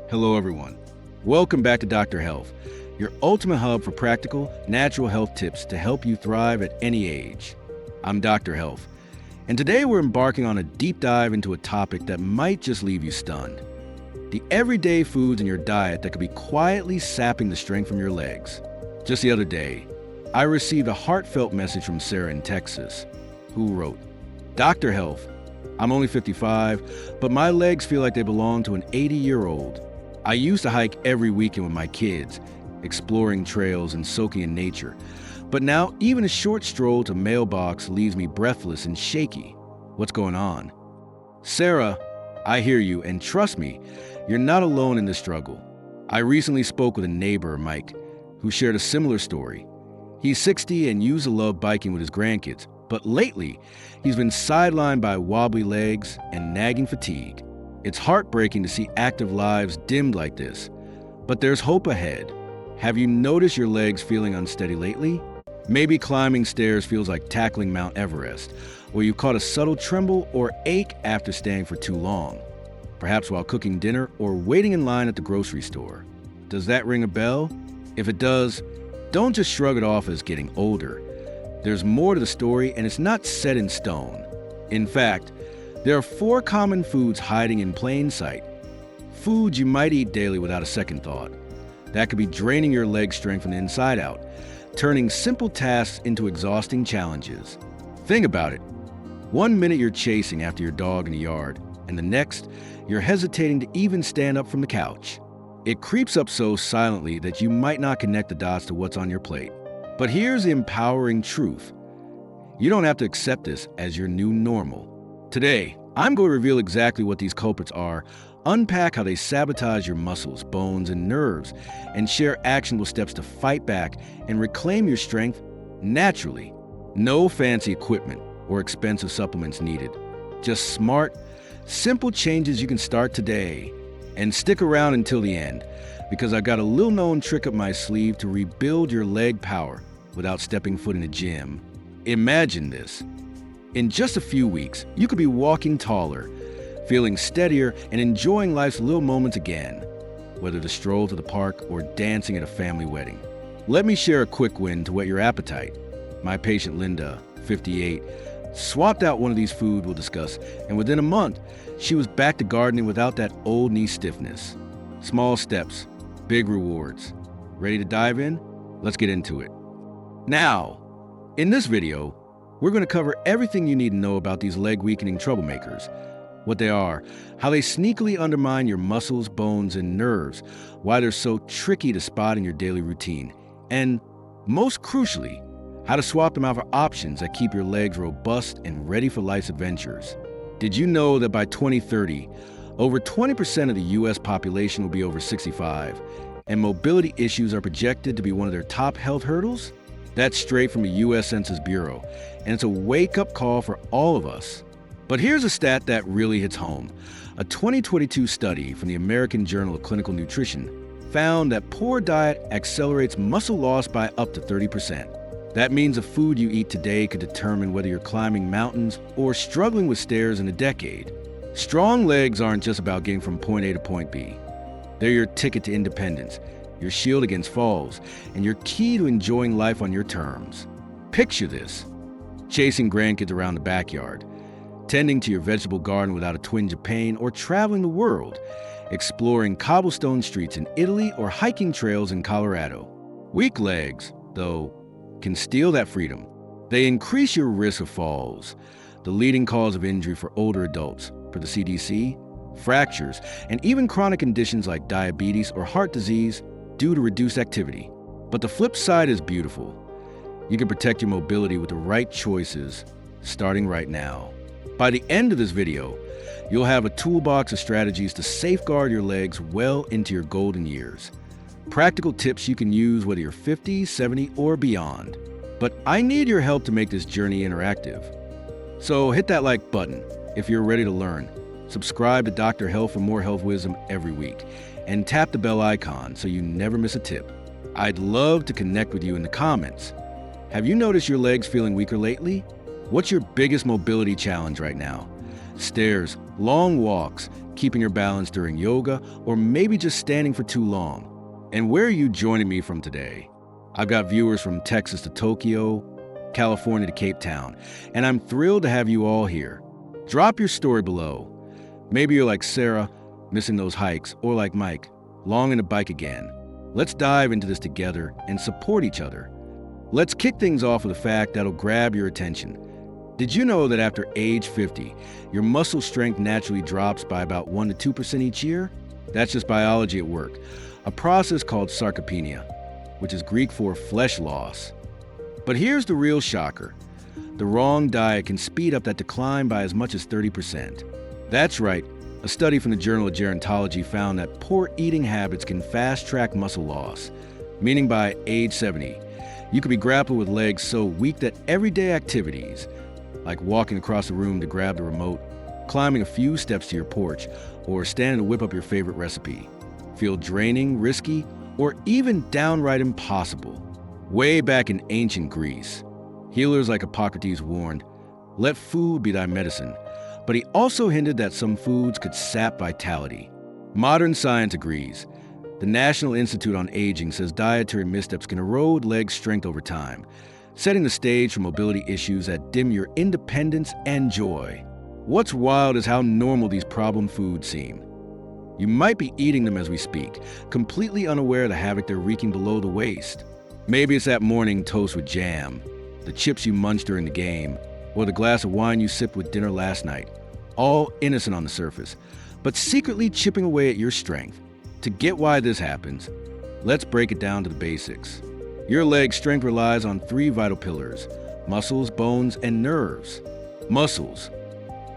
Hello, everyone. Welcome back to Dr. Health, your ultimate hub for practical, natural health tips to help you thrive at any age. I'm Dr. Health, and today we're embarking on a deep dive into a topic that might just leave you stunned. The everyday foods in your diet that could be quietly sapping the strength from your legs. Just the other day, I received a heartfelt message from Sarah in Texas, who wrote, "Dr. Health, I'm only 55, but my legs feel like they belong to an 80-year-old. I used to hike every weekend with my kids, exploring trails and soaking in nature. But now even a short stroll to mailbox leaves me breathless and shaky. What's going on?" Sarah, I hear you, and trust me, you're not alone in this struggle. I recently spoke with a neighbor, Mike, who shared a similar story. He's 60 and used to love biking with his grandkids, but lately he's been sidelined by wobbly legs and nagging fatigue. It's heartbreaking to see active lives dimmed like this, but there's hope ahead. Have you noticed your legs feeling unsteady lately? Maybe climbing stairs feels like tackling Mount Everest, or you caught a subtle tremble or ache after staying for too long, perhaps while cooking dinner or waiting in line at the grocery store. Does that ring a bell? If it does, don't just shrug it off as getting older. There's more to the story, and it's not set in stone. In fact, there are 4 common foods hiding in plain sight. Foods you might eat daily without a second thought. That could be draining your leg strength from the inside out, turning simple tasks into exhausting challenges. Think about it. 1 minute you're chasing after your dog in the yard, and the next, you're hesitating to even stand up from the couch. It creeps up so silently that you might not connect the dots to what's on your plate. But here's the empowering truth. You don't have to accept this as your new normal. Today, I'm going to reveal exactly what these culprits are, unpack how they sabotage your muscles, bones, and nerves, and share actionable steps to fight back and reclaim your strength naturally. No fancy equipment or expensive supplements needed. Just smart, simple changes you can start today. And stick around until the end, because I got a little-known trick up my sleeve to rebuild your leg power without stepping foot in a gym. Imagine this. In just a few weeks, you could be walking taller, feeling steadier, and enjoying life's little moments again, whether the stroll to the park or dancing at a family wedding. Let me share a quick win to whet your appetite. My patient Linda, 58, swapped out one of these foods we'll discuss, and within a month, she was back to gardening without that old knee stiffness. Small steps, big rewards. Ready to dive in? Let's get into it. Now, in this video, we're going to cover everything you need to know about these leg-weakening troublemakers, what they are, how they sneakily undermine your muscles, bones, and nerves, why they're so tricky to spot in your daily routine, and, most crucially, how to swap them out for options that keep your legs robust and ready for life's adventures. Did you know that by 2030, over 20% of the U.S. population will be over 65, and mobility issues are projected to be one of their top health hurdles? That's straight from the U.S. Census Bureau, and it's a wake-up call for all of us. But here's a stat that really hits home. A 2022 study from the American Journal of Clinical Nutrition found that poor diet accelerates muscle loss by up to 30%. That means the food you eat today could determine whether you're climbing mountains or struggling with stairs in a decade. Strong legs aren't just about getting from point A to point B. They're your ticket to independence, your shield against falls, and your key to enjoying life on your terms. Picture this: chasing grandkids around the backyard, tending to your vegetable garden without a twinge of pain, or traveling the world, exploring cobblestone streets in Italy or hiking trails in Colorado. Weak legs, though, can steal that freedom. They increase your risk of falls, the leading cause of injury for older adults, per the CDC, fractures, and even chronic conditions like diabetes or heart disease due to reduced activity. But the flip side is beautiful. You can protect your mobility with the right choices, starting right now. By the end of this video, you'll have a toolbox of strategies to safeguard your legs well into your golden years. Practical tips you can use whether you're 50, 70, or beyond. But I need your help to make this journey interactive. So hit that like button if you're ready to learn. Subscribe to Dr. Health for more health wisdom every week. And tap the bell icon so you never miss a tip. I'd love to connect with you in the comments. Have you noticed your legs feeling weaker lately? What's your biggest mobility challenge right now? Stairs, long walks, keeping your balance during yoga, or maybe just standing for too long. And where are you joining me from today? I've got viewers from Texas to Tokyo, California to Cape Town, and I'm thrilled to have you all here. Drop your story below. Maybe you're like Sarah, missing those hikes, or like Mike, longing to bike again. Let's dive into this together and support each other. Let's kick things off with a fact that'll grab your attention. Did you know that after age 50, your muscle strength naturally drops by about 1 to 2% each year? That's just biology at work, a process called sarcopenia, which is Greek for flesh loss. But here's the real shocker. The wrong diet can speed up that decline by as much as 30%. That's right. A study from the Journal of Gerontology found that poor eating habits can fast-track muscle loss, meaning by age 70, you could be grappling with legs so weak that everyday activities, like walking across the room to grab the remote, climbing a few steps to your porch, or standing to whip up your favorite recipe, feel draining, risky, or even downright impossible. Way back in ancient Greece, healers like Hippocrates warned, "Let food be thy medicine," but he also hinted that some foods could sap vitality. Modern science agrees. The National Institute on Aging says dietary missteps can erode leg strength over time, setting the stage for mobility issues that dim your independence and joy. What's wild is how normal these problem foods seem. You might be eating them as we speak, completely unaware of the havoc they're wreaking below the waist. Maybe it's that morning toast with jam, the chips you munched during the game, or the glass of wine you sipped with dinner last night. All innocent on the surface, but secretly chipping away at your strength. To get why this happens, let's break it down to the basics. Your leg strength relies on 3 vital pillars: muscles, bones, and nerves. Muscles.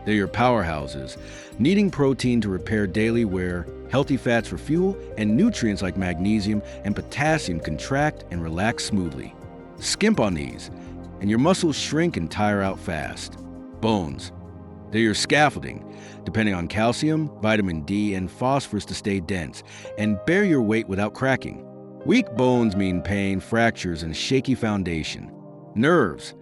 They're your powerhouses, needing protein to repair daily wear, healthy fats for fuel, and nutrients like magnesium and potassium contract and relax smoothly. Skimp on these, and your muscles shrink and tire out fast. Bones. They're your scaffolding, depending on calcium, vitamin D, and phosphorus to stay dense and bear your weight without cracking. Weak bones mean pain, fractures, and a shaky foundation. Nerves.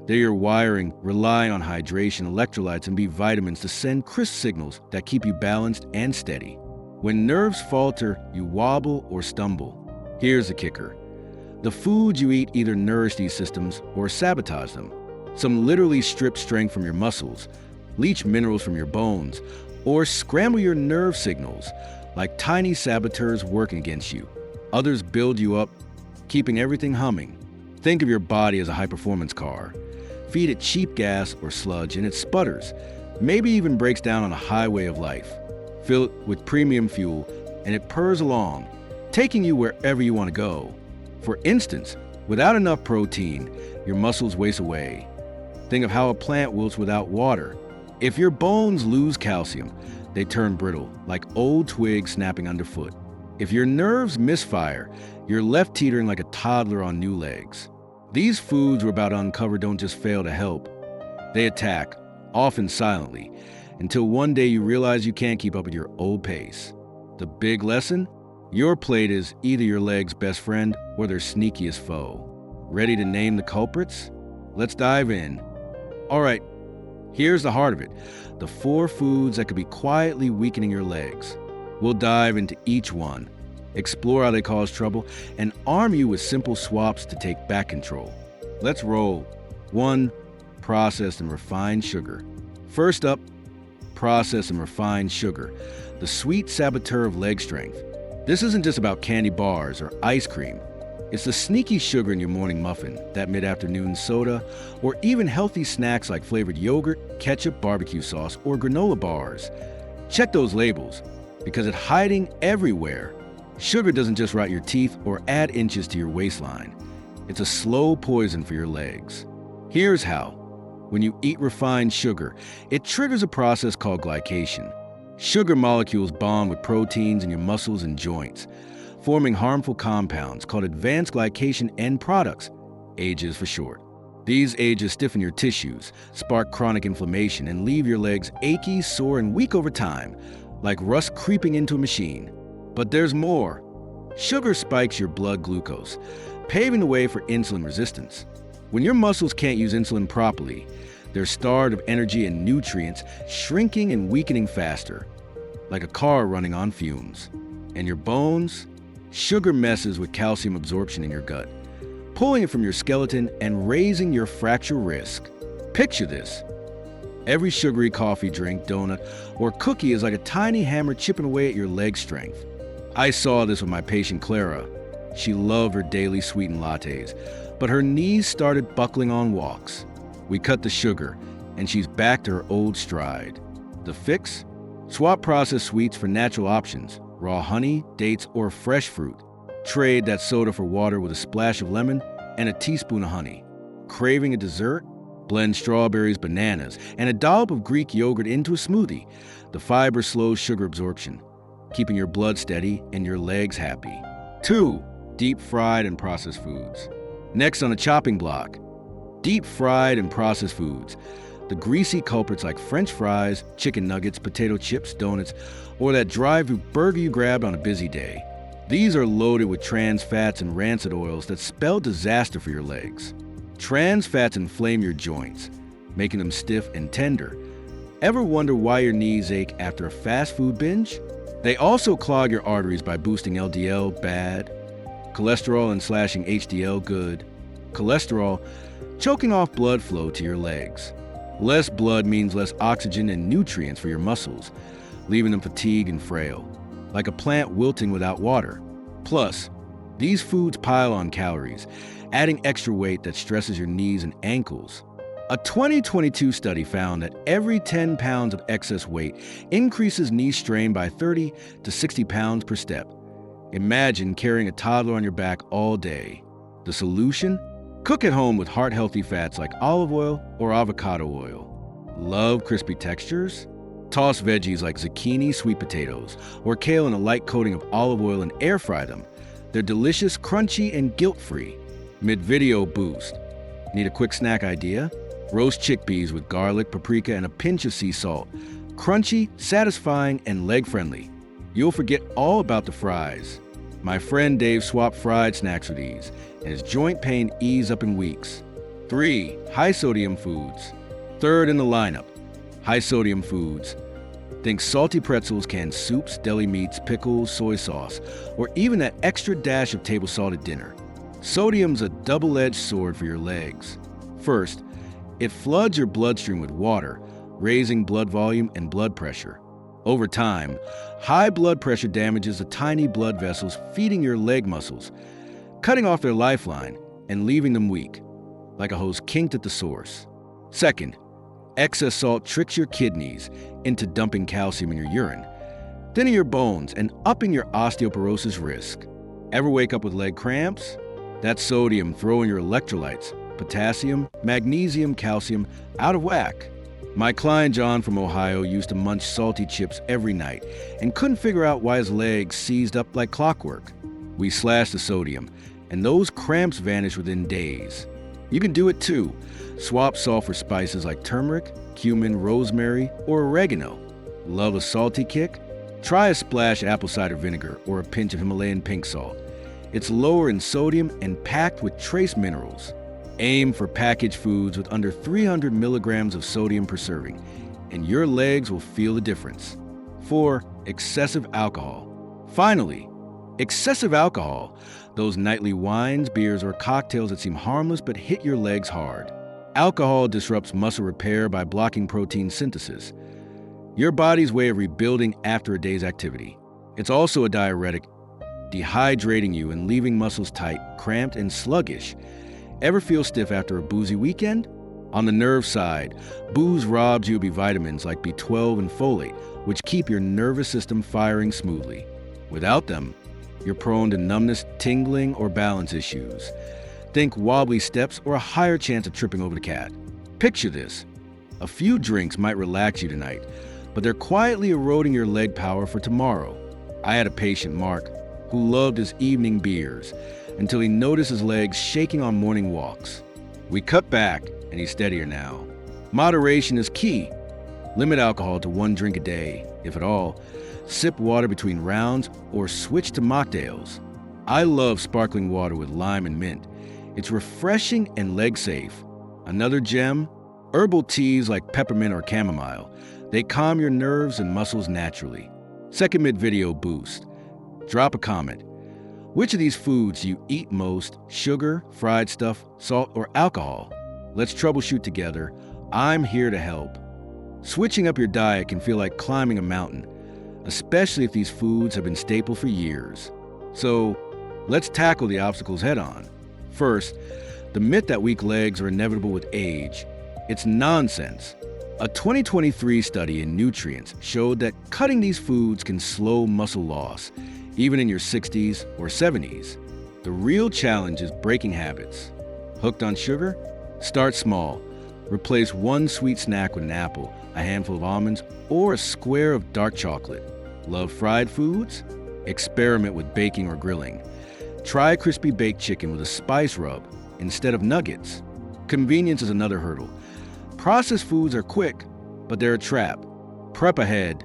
They're your wiring, relying on hydration, electrolytes, and B vitamins to send crisp signals that keep you balanced and steady. When nerves falter, you wobble or stumble. Here's the kicker. The foods you eat either nourish these systems or sabotage them. Some literally strip strength from your muscles, leach minerals from your bones, or scramble your nerve signals, like tiny saboteurs working against you. Others build you up, keeping everything humming. Think of your body as a high-performance car. Feed it cheap gas or sludge and it sputters, maybe even breaks down on a highway of life. Fill it with premium fuel and it purrs along, taking you wherever you want to go. For instance, without enough protein, your muscles waste away. Think of how a plant wilts without water. If your bones lose calcium, they turn brittle, like old twigs snapping underfoot. If your nerves misfire, you're left teetering like a toddler on new legs. These foods we're about to uncover don't just fail to help. They attack, often silently, until one day you realize you can't keep up with your old pace. The big lesson? Your plate is either your leg's best friend or their sneakiest foe. Ready to name the culprits? Let's dive in. All right, here's the heart of it. The 4 foods that could be quietly weakening your legs. We'll dive into each one, explore how they cause trouble, and arm you with simple swaps to take back control. Let's roll. 1. Processed and refined sugar. First up, processed and refined sugar, the sweet saboteur of leg strength. This isn't just about candy bars or ice cream. It's the sneaky sugar in your morning muffin, that mid-afternoon soda, or even healthy snacks like flavored yogurt, ketchup, barbecue sauce, or granola bars. Check those labels, because it's hiding everywhere. Sugar doesn't just rot your teeth or add inches to your waistline. It's a slow poison for your legs. Here's how. When you eat refined sugar, it triggers a process called glycation. Sugar molecules bond with proteins in your muscles and joints, forming harmful compounds called advanced glycation end products, AGEs for short. These AGEs stiffen your tissues, spark chronic inflammation, and leave your legs achy, sore, and weak over time, like rust creeping into a machine. But there's more. Sugar spikes your blood glucose, paving the way for insulin resistance. When your muscles can't use insulin properly, they're starved of energy and nutrients, shrinking and weakening faster. like a car running on fumes. And your bones? Sugar messes with calcium absorption in your gut, pulling it from your skeleton and raising your fracture risk. Picture this. Every sugary coffee, drink, donut, or cookie is like a tiny hammer chipping away at your leg strength. I saw this with my patient Clara. She loved her daily sweetened lattes, but her knees started buckling on walks. We cut the sugar, and she's back to her old stride. The fix? Swap processed sweets for natural options, raw honey, dates, or fresh fruit. Trade that soda for water with a splash of lemon and a teaspoon of honey. Craving a dessert? Blend strawberries, bananas, and a dollop of Greek yogurt into a smoothie. The fiber slows sugar absorption, keeping your blood steady and your legs happy. 2. Deep fried and processed foods. Next on the chopping block, deep fried and processed foods. The greasy culprits like French fries, chicken nuggets, potato chips, donuts, or that drive-thru burger you grabbed on a busy day. These are loaded with trans fats and rancid oils that spell disaster for your legs. Trans fats inflame your joints, making them stiff and tender. Ever wonder why your knees ache after a fast food binge? They also clog your arteries by boosting LDL, bad, cholesterol and slashing HDL, good, cholesterol, choking off blood flow to your legs. Less blood means less oxygen and nutrients for your muscles, leaving them fatigued and frail, like a plant wilting without water. Plus, these foods pile on calories, adding extra weight that stresses your knees and ankles. A 2022 study found that every 10 pounds of excess weight increases knee strain by 30 to 60 pounds per step. Imagine carrying a toddler on your back all day. The solution? Cook at home with heart-healthy fats like olive oil or avocado oil. Love crispy textures? Toss veggies like zucchini, sweet potatoes, or kale in a light coating of olive oil and air fry them. They're delicious, crunchy, and guilt-free. Mid-video boost. Need a quick snack idea? Roast chickpeas with garlic, paprika, and a pinch of sea salt. Crunchy, satisfying, and leg-friendly. You'll forget all about the fries. My friend Dave swapped fried snacks for these, and his joint pain eased up in weeks. 3. High-sodium foods. Third in the lineup, high-sodium foods. Think salty pretzels, canned soups, deli meats, pickles, soy sauce, or even that extra dash of table salt at dinner. Sodium's a double-edged sword for your legs. First, it floods your bloodstream with water, raising blood volume and blood pressure. Over time, high blood pressure damages the tiny blood vessels feeding your leg muscles, cutting off their lifeline and leaving them weak, like a hose kinked at the source. Second, excess salt tricks your kidneys into dumping calcium in your urine, thinning your bones and upping your osteoporosis risk. Ever wake up with leg cramps? That's sodium throwing your electrolytes, potassium, magnesium, calcium, out of whack. My client John from Ohio used to munch salty chips every night and couldn't figure out why his legs seized up like clockwork. We slashed the sodium, and those cramps vanished within days. You can do it too. Swap salt for spices like turmeric, cumin, rosemary, or oregano. Love a salty kick? Try a splash apple cider vinegar or a pinch of Himalayan pink salt. It's lower in sodium and packed with trace minerals. Aim for packaged foods with under 300 milligrams of sodium per serving, and your legs will feel the difference. 4. Excessive alcohol. Finally, excessive alcohol. Those nightly wines, beers, or cocktails that seem harmless but hit your legs hard. Alcohol disrupts muscle repair by blocking protein synthesis, your body's way of rebuilding after a day's activity. It's also a diuretic, dehydrating you and leaving muscles tight, cramped, and sluggish. Ever feel stiff after a boozy weekend? On the nerve side, booze robs you of vitamins like B12 and folate, which keep your nervous system firing smoothly. Without them, you're prone to numbness, tingling, or balance issues. Think wobbly steps or a higher chance of tripping over the cat. Picture this. A few drinks might relax you tonight, but they're quietly eroding your leg power for tomorrow. I had a patient, Mark, who loved his evening beers until he noticed his legs shaking on morning walks. We cut back, and he's steadier now. Moderation is key. Limit alcohol to 1 drink a day, if at all. Sip water between rounds or switch to mocktails. I love sparkling water with lime and mint. It's refreshing and leg safe. Another gem? Herbal teas like peppermint or chamomile. They calm your nerves and muscles naturally. Second mid-video boost. Drop a comment. Which of these foods do you eat most? Sugar, fried stuff, salt, or alcohol? Let's troubleshoot together. I'm here to help. Switching up your diet can feel like climbing a mountain, especially if these foods have been staple for years. So, let's tackle the obstacles head-on. First, the myth that weak legs are inevitable with age. It's nonsense. A 2023 study in Nutrients showed that cutting these foods can slow muscle loss, even in your 60s or 70s. The real challenge is breaking habits. Hooked on sugar? Start small. Replace one sweet snack with an apple, a handful of almonds, or a square of dark chocolate. Love fried foods? Experiment with baking or grilling. Try crispy baked chicken with a spice rub instead of nuggets. Convenience is another hurdle. Processed foods are quick, but they're a trap. Prep ahead.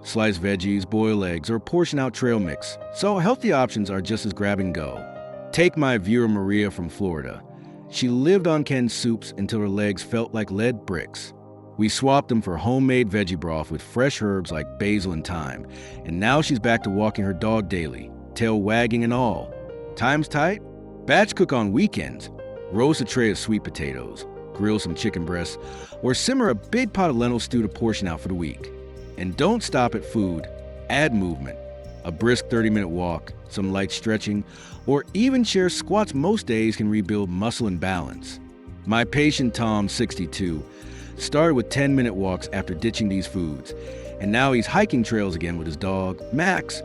Slice veggies, boil eggs, or portion out trail mix, so healthy options are just as grab and go. Take my viewer Maria from Florida. She lived on canned soups until her legs felt like lead bricks. We swapped them for homemade veggie broth with fresh herbs like basil and thyme, and now she's back to walking her dog daily, tail wagging and all. Time's tight? Batch cook on weekends. Roast a tray of sweet potatoes, grill some chicken breasts, or simmer a big pot of lentil stew to portion out for the week. And don't stop at food, add movement. A brisk 30-minute walk, some light stretching, or even chair squats most days can rebuild muscle and balance. My patient Tom, 62, started with 10-minute walks after ditching these foods, and now he's hiking trails again with his dog, Max.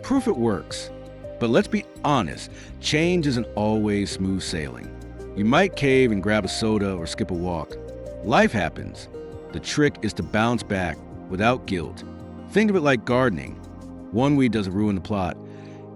Proof it works. But let's be honest, change isn't always smooth sailing. You might cave and grab a soda or skip a walk. Life happens. The trick is to bounce back without guilt. Think of it like gardening. One weed doesn't ruin the plot.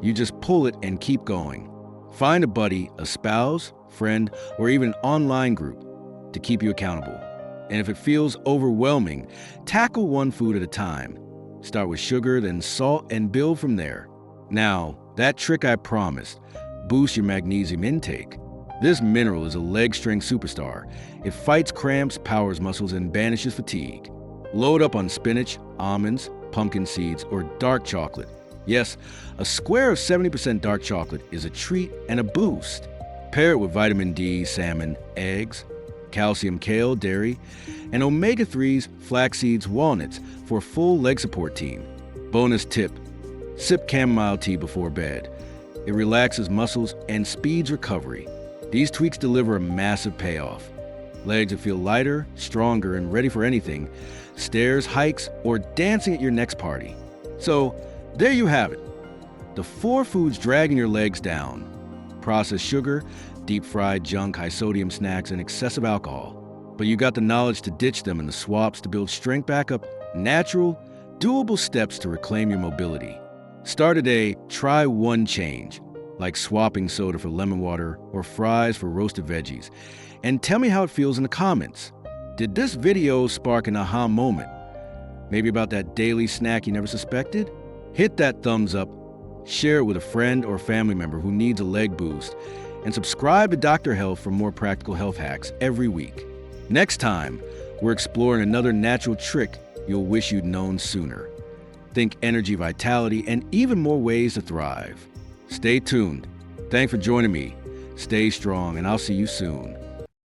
You just pull it and keep going. Find a buddy, a spouse, friend, or even an online group to keep you accountable. And if it feels overwhelming, tackle one food at a time. Start with sugar, then salt, and build from there. Now, that trick I promised, boost your magnesium intake. This mineral is a leg strength superstar. It fights cramps, powers muscles, and banishes fatigue. Load up on spinach, almonds, pumpkin seeds, or dark chocolate. Yes, a square of 70% dark chocolate is a treat and a boost. Pair it with vitamin D, salmon, eggs, calcium, kale, dairy, and omega-3s, flax seeds, walnuts for a full leg support team. Bonus tip, sip chamomile tea before bed. It relaxes muscles and speeds recovery. These tweaks deliver a massive payoff. Legs that feel lighter, stronger, and ready for anything, stairs, hikes, or dancing at your next party. So, there you have it. The 4 foods dragging your legs down. Processed sugar, deep-fried junk, high-sodium snacks, and excessive alcohol. But you got the knowledge to ditch them and the swaps to build strength back up. Natural, doable steps to reclaim your mobility. Start today, try one change, like swapping soda for lemon water or fries for roasted veggies. And tell me how it feels in the comments. Did this video spark an aha moment? Maybe about that daily snack you never suspected? Hit that thumbs up, share it with a friend or family member who needs a leg boost, and subscribe to Dr. Health for more practical health hacks every week. Next time, we're exploring another natural trick you'll wish you'd known sooner. Think energy, vitality, and even more ways to thrive. Stay tuned. Thanks for joining me. Stay strong, and I'll see you soon.